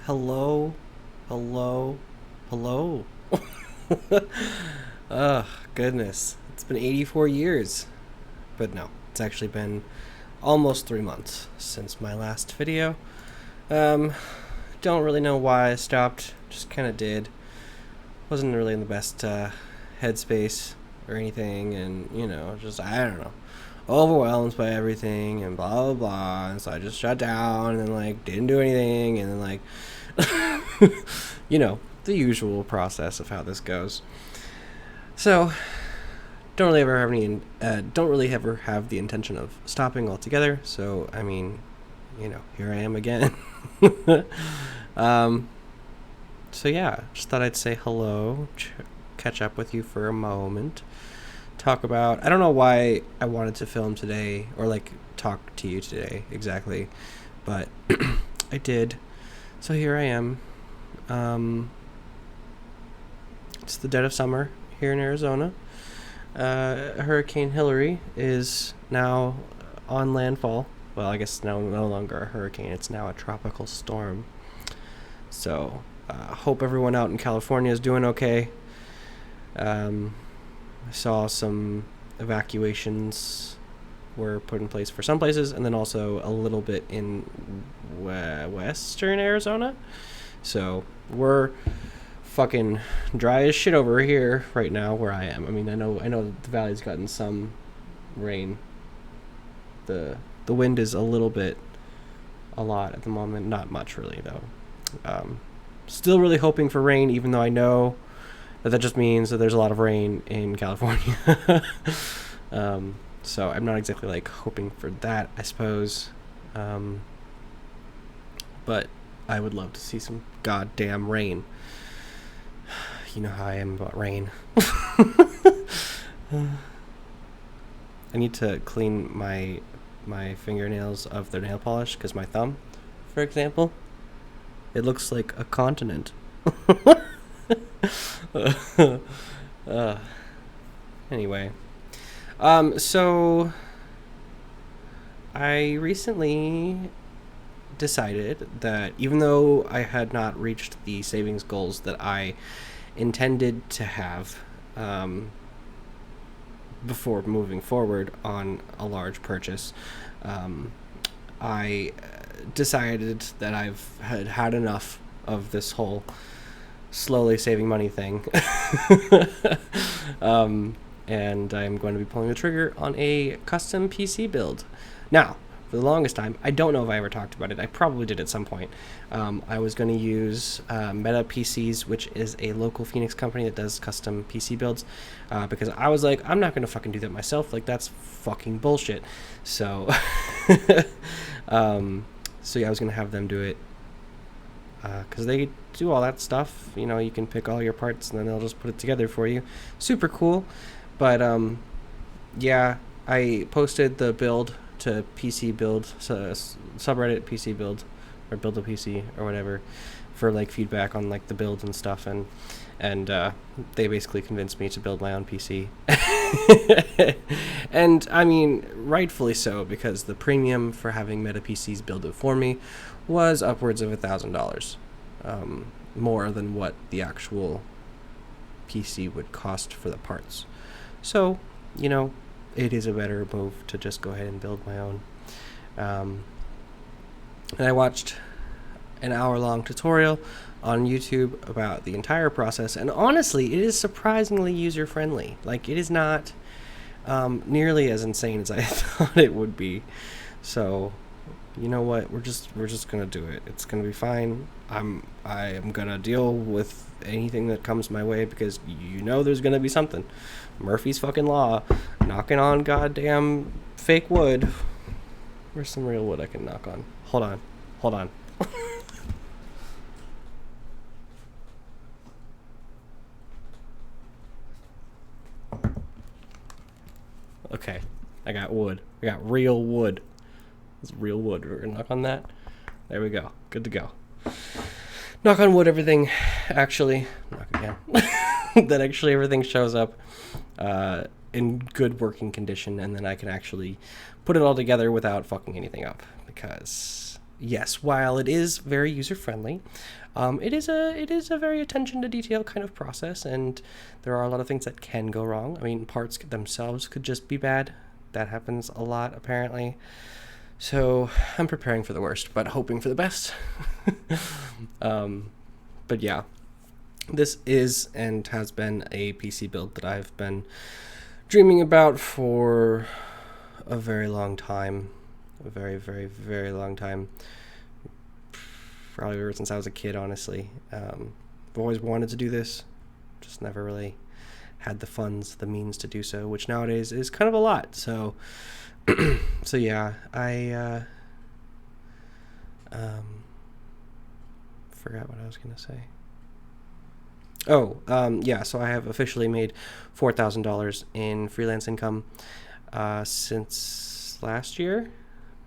Hello, hello, hello. Ugh, goodness. It's been 84 years. But no, it's actually been almost 3 months since my last video. Um, don't really know why I stopped. Just kind of did. Wasn't really in the best headspace or anything, and just I don't know, overwhelmed by everything and blah blah blah. And so I just shut down and then didn't do anything, and then the usual process of how this goes. So don't really ever have the intention of stopping altogether. So I mean, here I am again. um, so yeah, just thought I'd say hello, catch up with you for a moment, talk about. I don't know why I wanted to film today or talk to you today exactly, but I did. So here I am. It's the dead of summer here in Arizona. Hurricane Hillary is now on landfall. Well, I guess now no longer a hurricane. It's now a tropical storm. So, hope everyone out in California is doing okay. I saw some evacuations were put in place for some places, and then also a little bit in western Arizona. So, we're fucking dry as shit over here right now where I am. I mean, I know the valley's gotten some rain. The wind is a lot at the moment. Not much really though. Still really hoping for rain, even though I know that just means that there's a lot of rain in California. So I'm not exactly hoping for that, I suppose. But I would love to see some goddamn rain. You know how I am about rain. I need to clean my fingernails of their nail polish, because my thumb, for example, it looks like a continent. Anyway, so I recently decided that even though I had not reached the savings goals that I intended to have before moving forward on a large purchase, I decided that I've had enough of this whole slowly saving money thing. And I'm going to be pulling the trigger on a custom PC build. Now, for the longest time, I don't know if I ever talked about it. I probably did at some point. I was going to use Meta PCs, which is a local Phoenix company that does custom PC builds, because I was like, I'm not going to fucking do that myself. That's fucking bullshit. So, so yeah, I was going to have them do it, because they do all that stuff. You can pick all your parts and then they'll just put it together for you. Super cool. But yeah, I posted the build to PC build, subreddit PC build, or build a PC or whatever, for feedback on the builds and stuff, and they basically convinced me to build my own PC. And I mean, rightfully so, because the premium for having Meta PCs build it for me was upwards of $1,000, more than what the actual PC would cost for the parts. So, it is a better move to just go ahead and build my own. And I watched an hour-long tutorial on YouTube about the entire process, and honestly, it is surprisingly user-friendly. It is not nearly as insane as I thought it would be. So, you know what? We're just gonna do it. It's gonna be fine. I am gonna deal with anything that comes my way, because there's gonna be something. Murphy's fucking law, knocking on goddamn fake wood. Where's some real wood I can knock on? Hold on. Okay, I got wood. I got real wood. It's real wood. We're gonna knock on that. There we go. Good to go. Knock on wood, everything actually, knock again, that actually everything shows up in good working condition, and then I can actually put it all together without fucking anything up, because yes, while it is very user friendly, it is a very attention to detail kind of process, and there are a lot of things that can go wrong. I mean, parts themselves could just be bad. That happens a lot, apparently. So I'm preparing for the worst, but hoping for the best. But yeah, this is and has been a PC build that I've been dreaming about for a very long time. A very, very, very long time. Probably ever since I was a kid, honestly. I've always wanted to do this, just never really had the funds, the means to do so, which nowadays is kind of a lot. So, so yeah, I forgot what I was gonna say. Oh, yeah. So I have officially made $4,000 in freelance income since last year.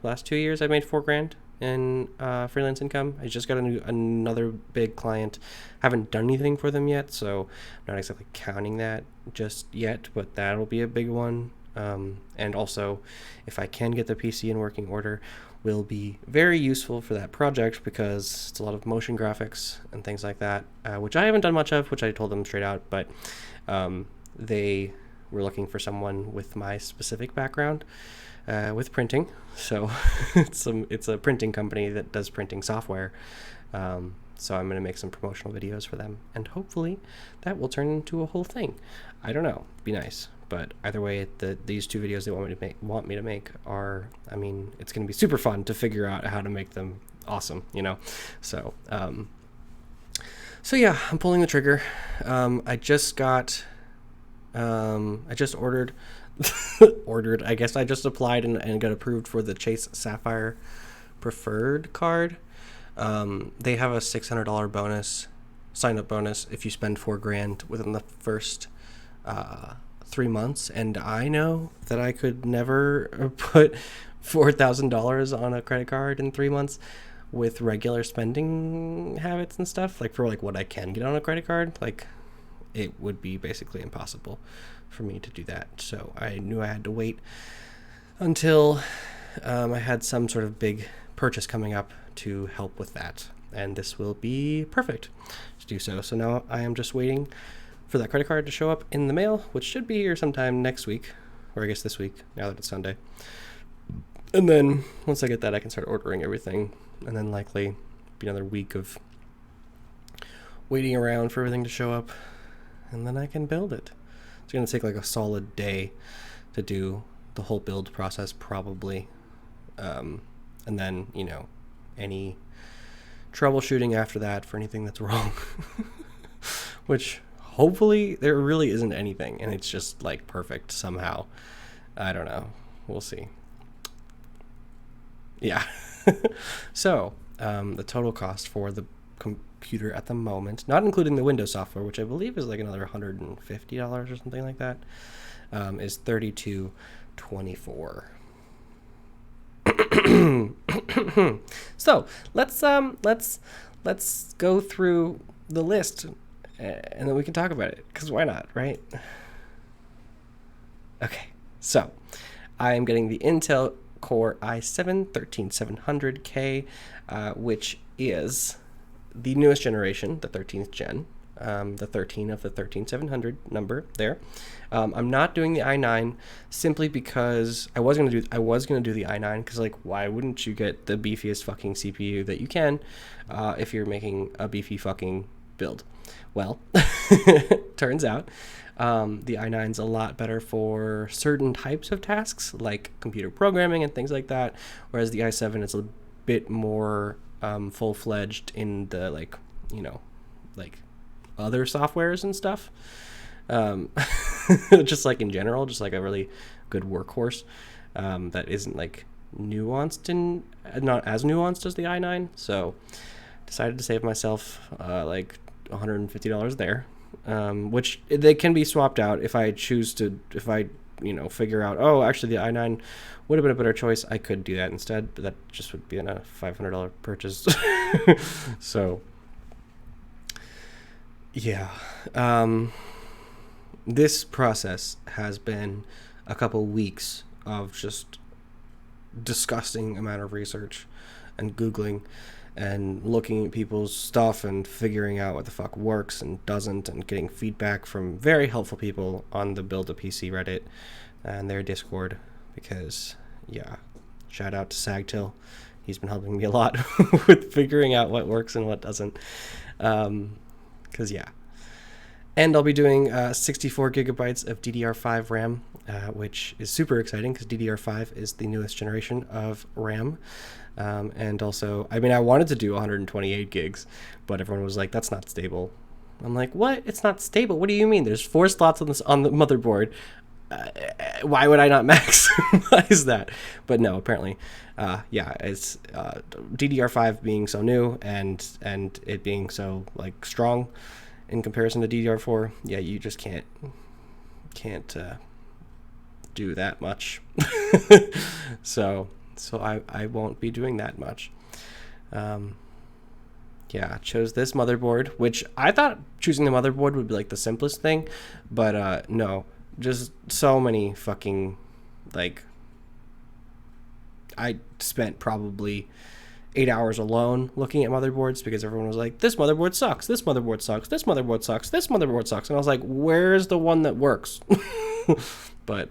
Last 2 years, I made $4,000 in freelance income. I just got another big client. Haven't done anything for them yet, so I'm not exactly counting that just yet, but that'll be a big one. And also, if I can get the PC in working order, will be very useful for that project because it's a lot of motion graphics and things like that, which I haven't done much of, which I told them straight out, but they were looking for someone with my specific background with printing. So it's a printing company that does printing software. So I'm going to make some promotional videos for them, and hopefully that will turn into a whole thing. I don't know. Be nice. But either way, these 2 videos they want me to make are, I mean, it's going to be super fun to figure out how to make them awesome, you know? So, so yeah, I'm pulling the trigger. I just ordered, I guess I just applied and got approved for the Chase Sapphire Preferred card. They have a $600 bonus, sign-up bonus, if you spend $4,000 within the first 3 months, and I know that I could never put $4,000 on a credit card in 3 months with regular spending habits and stuff. Like for like what I can get on a credit card, like it would be basically impossible for me to do that. So I knew I had to wait until I had some sort of big purchase coming up to help with that, and this will be perfect to do so. So now I am just waiting for that credit card to show up in the mail, which should be here sometime next week, or I guess this week, now that it's Sunday. And then once I get that, I can start ordering everything, and then likely be another week of waiting around for everything to show up, and then I can build it. It's going to take like a solid day to do the whole build process, probably. And then, you know, any troubleshooting after that for anything that's wrong, which hopefully there really isn't anything, and it's just like perfect somehow. I don't know. We'll see. Yeah. So the total cost for the computer at the moment, not including the Windows software, which I believe is like another $150 or something like that, is $32.24. So let's go through the list, and then we can talk about it, because why not, right? Okay, so I am getting the Intel Core i7-13700K, which is the newest generation, the 13th gen, the 13 of the 13700 number there. I'm not doing the i9 simply because I was gonna do the i9, because like, why wouldn't you get the beefiest fucking CPU that you can if you're making a beefy fucking build? Well, turns out the i9's a lot better for certain types of tasks like computer programming and things like that, whereas the i7 is a bit more full-fledged in the, like, you know, like other softwares and stuff. Just like in general, just like a really good workhorse that isn't like nuanced and not as nuanced as the i9. So decided to save myself like $150 there, which they can be swapped out if I choose to. If I, you know, figure out, oh, actually the i9 would have been a better choice, I could do that instead, but that just would be a $500 purchase. So yeah, this process has been a couple weeks of just disgusting amount of research. and Googling and looking at people's stuff and figuring out what the fuck works and doesn't, and getting feedback from very helpful people on the Build a PC Reddit and their Discord, because yeah, shout out to Sagtil. He's been helping me a lot with figuring out what works and what doesn't. Because yeah. And I'll be doing 64 gigabytes of DDR5 RAM, which is super exciting because DDR5 is the newest generation of RAM. And also, I mean, I wanted to do 128 gigs, but everyone was like, that's not stable. I'm like, what? It's not stable? What do you mean? There's 4 slots on the motherboard. Why would I not maximize that? But no, apparently, yeah, it's DDR5 being so new and it being so like strong in comparison to DDR4. Yeah, you just can't do that much. so I won't be doing that much. Yeah, I chose this motherboard, which I thought choosing the motherboard would be like the simplest thing, but no. Just so many fucking, like, I spent probably 8 hours alone looking at motherboards because everyone was like, this motherboard sucks, this motherboard sucks, this motherboard sucks, this motherboard sucks. And I was like, where's the one that works? But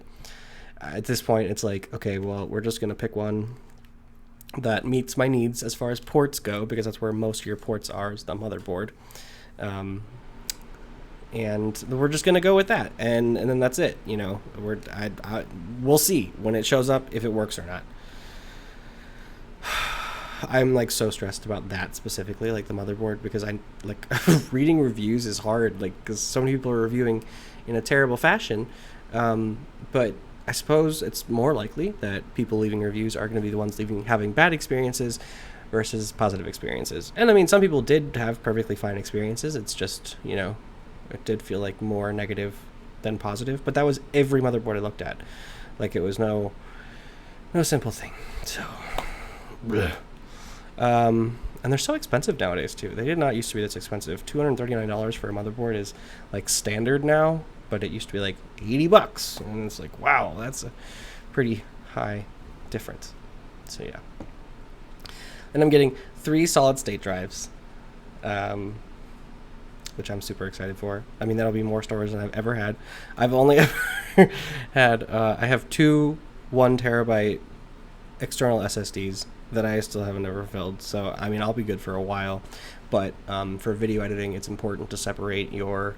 at this point, it's like, okay, well, we're just going to pick one that meets my needs as far as ports go, because that's where most of your ports are, is the motherboard. And we're just gonna go with that, and then that's it. You know, we'll see when it shows up if it works or not. I'm like so stressed about that specifically, like the motherboard, because I like reading reviews is hard, like because so many people are reviewing in a terrible fashion. But I suppose it's more likely that people leaving reviews are going to be the ones having bad experiences versus positive experiences. And I mean, some people did have perfectly fine experiences. It's just, you know, it did feel like more negative than positive, but that was every motherboard I looked at. Like, it was no simple thing. So, and they're so expensive nowadays too. They did not used to be this expensive. $239 for a motherboard is like standard now, but it used to be like $80, and it's like, wow, that's a pretty high difference. So yeah. And I'm getting 3 solid state drives. Which I'm super excited for. I mean, that'll be more storage than I've ever had. I've only ever had, I have 2 1 terabyte external SSDs that I still haven't ever filled. So, I mean, I'll be good for a while. But for video editing, it's important to separate your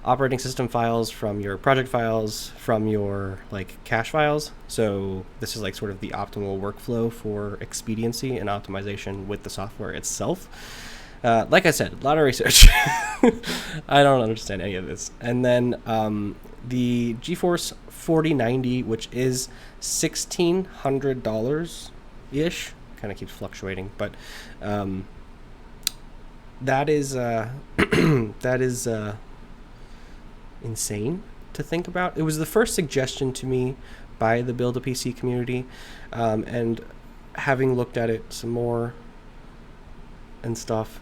operating system files from your project files from your like cache files. So this is like sort of the optimal workflow for expediency and optimization with the software itself. Like I said, a lot of research. I don't understand any of this. And then the GeForce 4090, which is $1,600-ish, kind of keeps fluctuating, but that is insane to think about. It was the first suggestion to me by the Build a PC community, and having looked at it some more and stuff,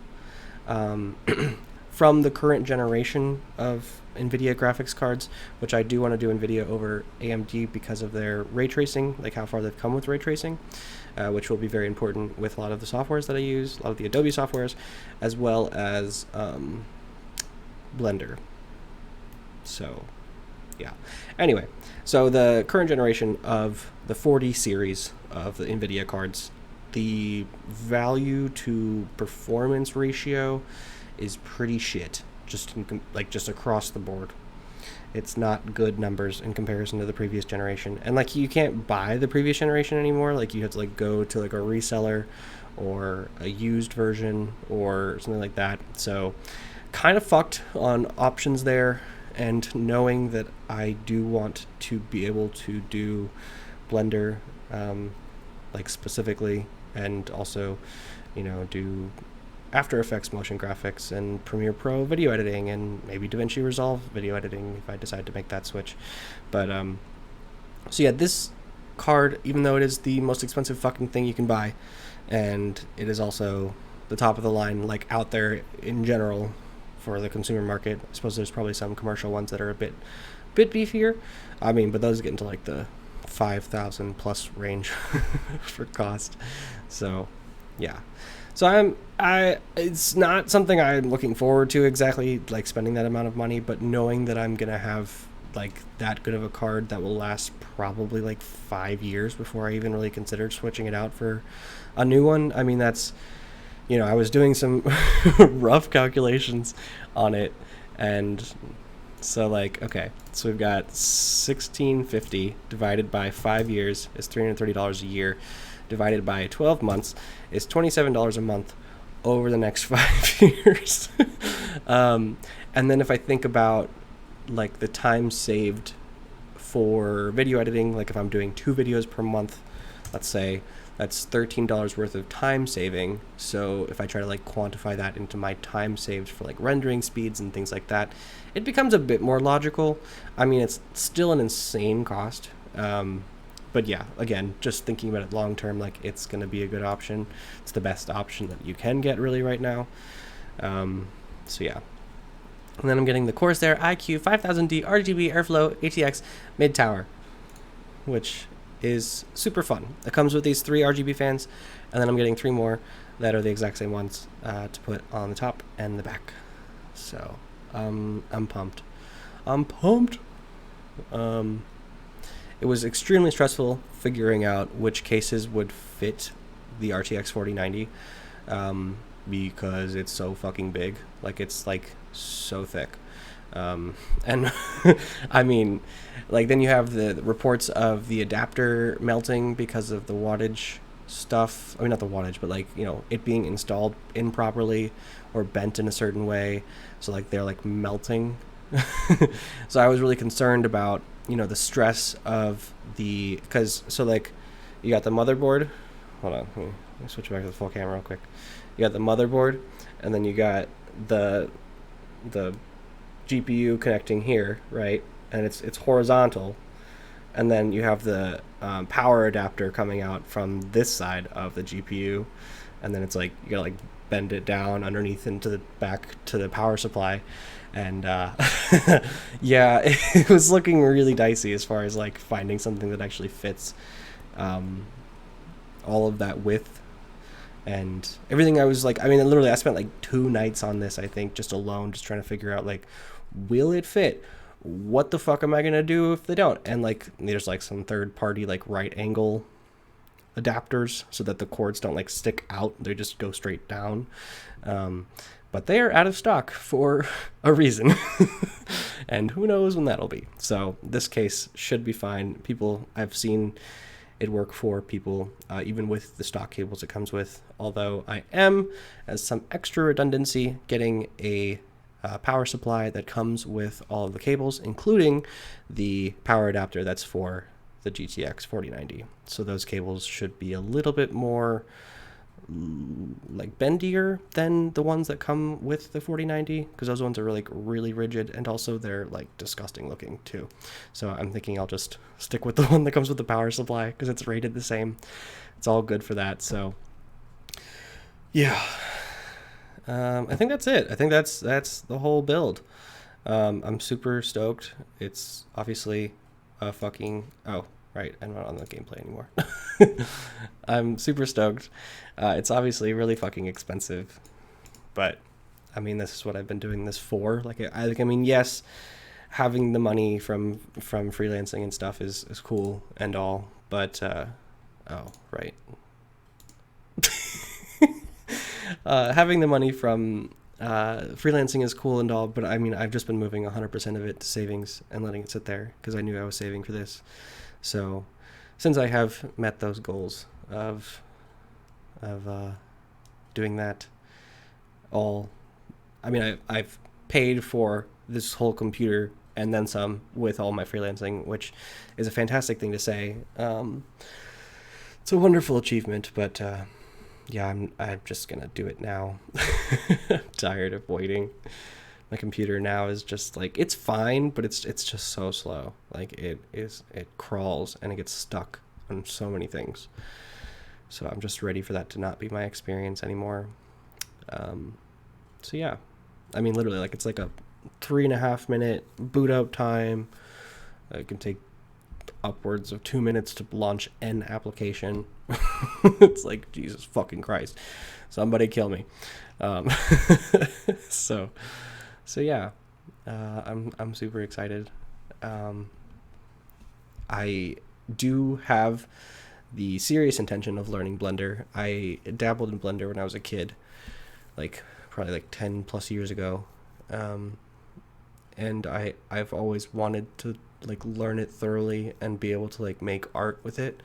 from the current generation of NVIDIA graphics cards, which I do want to do NVIDIA over AMD because of their ray tracing, like how far they've come with ray tracing, which will be very important with a lot of the softwares that I use, a lot of the Adobe softwares, as well as Blender. So, yeah. Anyway, so the current generation of the 40 series of the NVIDIA cards, the value to performance ratio is pretty shit, just across the board. It's not good numbers in comparison to the previous generation. And like, you can't buy the previous generation anymore. Like, you have to like go to like a reseller or a used version or something like that. So kind of fucked on options there. And knowing that I do want to be able to do Blender, like specifically, and also, you know, do After Effects motion graphics and Premiere Pro video editing, and maybe DaVinci Resolve video editing if I decide to make that switch. But so yeah, this card, even though it is the most expensive fucking thing you can buy, and it is also the top of the line, like out there in general for the consumer market. I suppose there's probably some commercial ones that are a bit beefier. I mean, but those get into like the 5,000 plus range for cost. So Yeah. So it's not something I'm looking forward to exactly, like spending that amount of money, but knowing that I'm gonna have like that good of a card that will last probably like 5 years before I even really considered switching it out for a new one. I mean, that's, I was doing some rough calculations on it, and so like, okay, so we've got 1650 divided by 5 years is $330 a year, divided by 12 months is $27 a month over the next 5 years. um, and then if I think about like the time saved for video editing, like if I'm doing 2 videos per month, let's say, that's $13 worth of time saving. So if I try to like quantify that into my time saved for like rendering speeds and things like that, it becomes a bit more logical. I mean, it's still an insane cost. But yeah, again, just thinking about it long term, like it's going to be a good option. It's the best option that you can get really right now. So yeah. And then I'm getting the Corsair iQ 5000D RGB Airflow ATX mid tower, which is super fun. It comes with these 3 RGB fans, and then I'm getting 3 more that are the exact same ones to put on the top and the back. So I'm pumped. I'm pumped. It was extremely stressful figuring out which cases would fit the RTX 4090 because it's so fucking big. Like, it's like so thick. And I mean, like, then you have the reports of the adapter melting because of the wattage stuff. I mean, not the wattage, but like, it being installed improperly or bent in a certain way. So like they're like melting. So I was really concerned about, the stress of so like you got the motherboard. Hold on, let me switch back to the full camera real quick. You got the motherboard, and then you got the GPU connecting here, right? And it's horizontal, and then you have the power adapter coming out from this side of the GPU, and then it's like you gotta like bend it down underneath into the back to the power supply, and yeah, it was looking really dicey as far as like finding something that actually fits all of that width and everything. I was like, I mean, literally I spent like 2 nights on this, I think, just alone, just trying to figure out like, will it fit? What the fuck am I gonna do if they don't? And like, there's like some third party like right angle adapters so that the cords don't like stick out, they just go straight down. But they are out of stock for a reason. And who knows when that'll be. So this case should be fine. I've seen it work for people, even with the stock cables it comes with, although I am, as some extra redundancy, getting a power supply that comes with all of the cables, including the power adapter that's for the GTX 4090. So those cables should be a little bit more like bendier than the ones that come with the 4090, because those ones are like really rigid, and also they're like disgusting looking too. So I'm thinking I'll just stick with the one that comes with the power supply because it's rated the same. It's all good for that. So yeah, I think that's it. I think that's the whole build. I'm super stoked. It's obviously a fucking right, I'm not on the gameplay anymore. I'm super stoked. It's obviously really fucking expensive, but I mean, this is what I've been doing this for. Like, I mean, yes, having the money from freelancing and stuff is cool and all, but right. Having the money from freelancing is cool and all, but I mean, I've just been moving 100% of it to savings and letting it sit there because I knew I was saving for this. So since I have met those goals of doing that, I've paid for this whole computer and then some with all my freelancing, which is a fantastic thing to say. It's a wonderful achievement, but yeah, I'm just gonna do it now. I'm tired of waiting. My computer now is just like, it's fine, but it's just so slow. Like, it crawls and it gets stuck on so many things. So I'm just ready for that to not be my experience anymore. So yeah, I mean, literally, like, it's like a 3.5 minute boot up time. It can take upwards of 2 minutes to launch an application. It's like, Jesus fucking Christ, somebody kill me. Um, so yeah, I'm super excited. I do have the serious intention of learning Blender. I dabbled in Blender when I was a kid, like probably like 10 plus years ago. And I've always wanted to like learn it thoroughly and be able to like make art with it.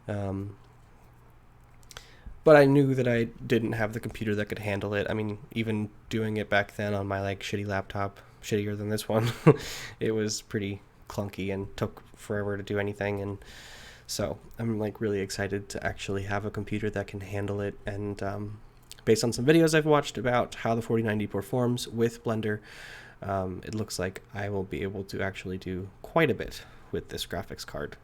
But I knew that I didn't have the computer that could handle it. I mean, even doing it back then on my like shitty laptop, shittier than this one, it was pretty clunky and took forever to do anything. And so I'm like really excited to actually have a computer that can handle it. And based on some videos I've watched about how the 4090 performs with Blender, it looks like I will be able to actually do quite a bit with this graphics card.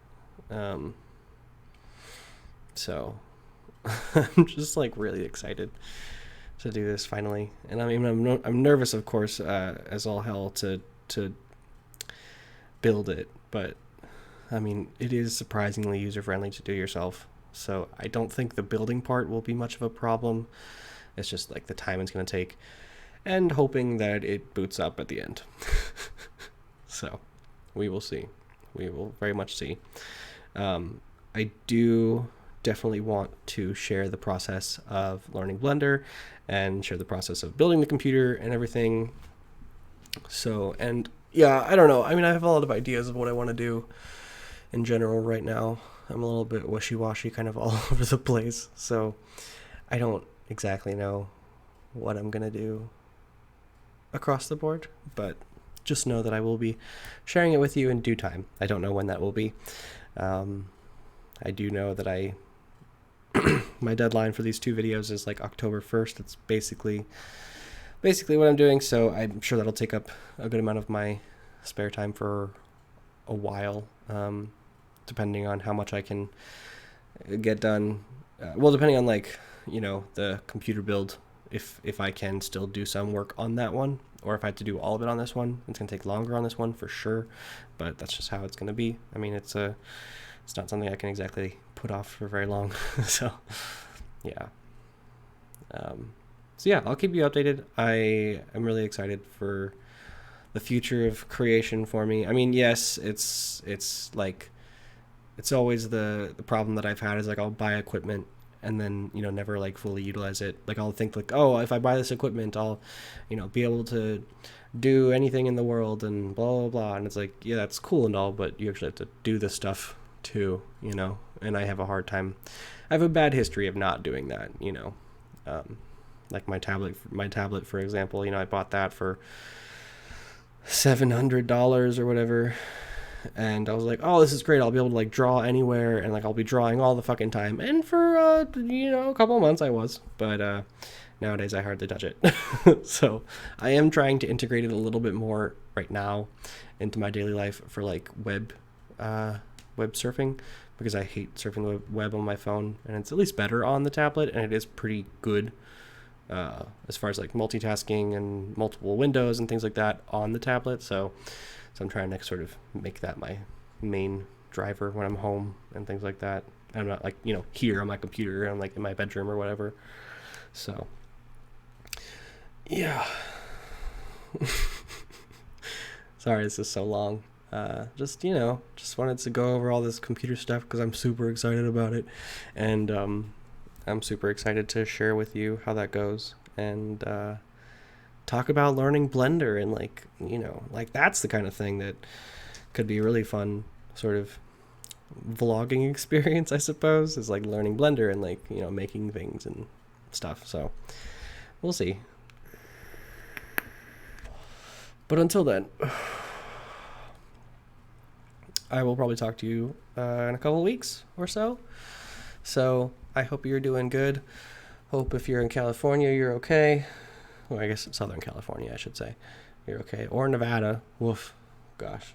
So I'm just like really excited to do this finally. And I mean, I'm nervous, of course, as all hell to build it, but I mean, it is surprisingly user-friendly to do yourself. So I don't think the building part will be much of a problem. It's just like the time it's going to take and hoping that it boots up at the end. So we will see. We will very much see. I do definitely want to share the process of learning Blender and share the process of building the computer and everything. So, and yeah, I don't know. I mean, I have a lot of ideas of what I want to do in general right now. I'm a little bit wishy-washy, kind of all over the place. So I don't exactly know what I'm going to do across the board, but just know that I will be sharing it with you in due time. I don't know when that will be. I do know that my deadline for these 2 videos is like October 1st. It's basically what I'm doing. So I'm sure that'll take up a good amount of my spare time for a while, depending on how much I can get done. Well, depending on like, the computer build, if I can still do some work on that one, or if I have to do all of it on this one. It's going to take longer on this one for sure, but that's just how it's going to be. I mean, it's not something I can exactly put off for very long. So yeah. So yeah, I'll keep you updated. I am really excited for the future of creation for me. I mean, yes, it's like, it's always the problem that I've had is like, I'll buy equipment and then, never like fully utilize it. Like I'll think like, oh, if I buy this equipment, I'll, be able to do anything in the world and blah, blah, blah. And it's like, yeah, that's cool and all, but you actually have to do this stuff too, and I have a hard time. I have a bad history of not doing that, like my tablet, for example, I bought that for $700 or whatever. And I was like, oh, this is great. I'll be able to like draw anywhere and like I'll be drawing all the fucking time. And for, a couple of months I was. But nowadays I hardly touch it. So I am trying to integrate it a little bit more right now into my daily life for like web surfing, because I hate surfing the web on my phone. And it's at least better on the tablet. And it is pretty good as far as like multitasking and multiple windows and things like that on the tablet. So I'm trying to sort of make that my main driver when I'm home and things like that. I'm not like, here on my computer. I'm like in my bedroom or whatever. So, yeah. Sorry, this is so long. Just wanted to go over all this computer stuff because I'm super excited about it. And I'm super excited to share with you how that goes. And talk about learning Blender and like that's the kind of thing that could be a really fun sort of vlogging experience, I suppose, is like learning Blender and like, making things and stuff. So we'll see. But until then, I will probably talk to you in a couple of weeks or so. So I hope you're doing good. Hope if you're in California, you're okay. Well, I guess Southern California, I should say. You're okay. Or Nevada. Woof. Gosh.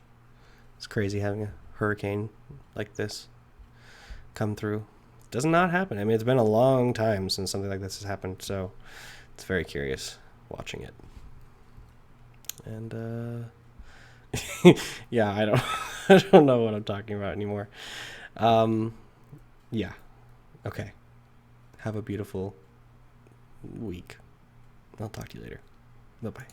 It's crazy having a hurricane like this come through. It does not happen. I mean, it's been a long time since something like this has happened, so it's very curious watching it. And, yeah, I don't know what I'm talking about anymore. Yeah. Okay. Have a beautiful week. I'll talk to you later. Bye bye.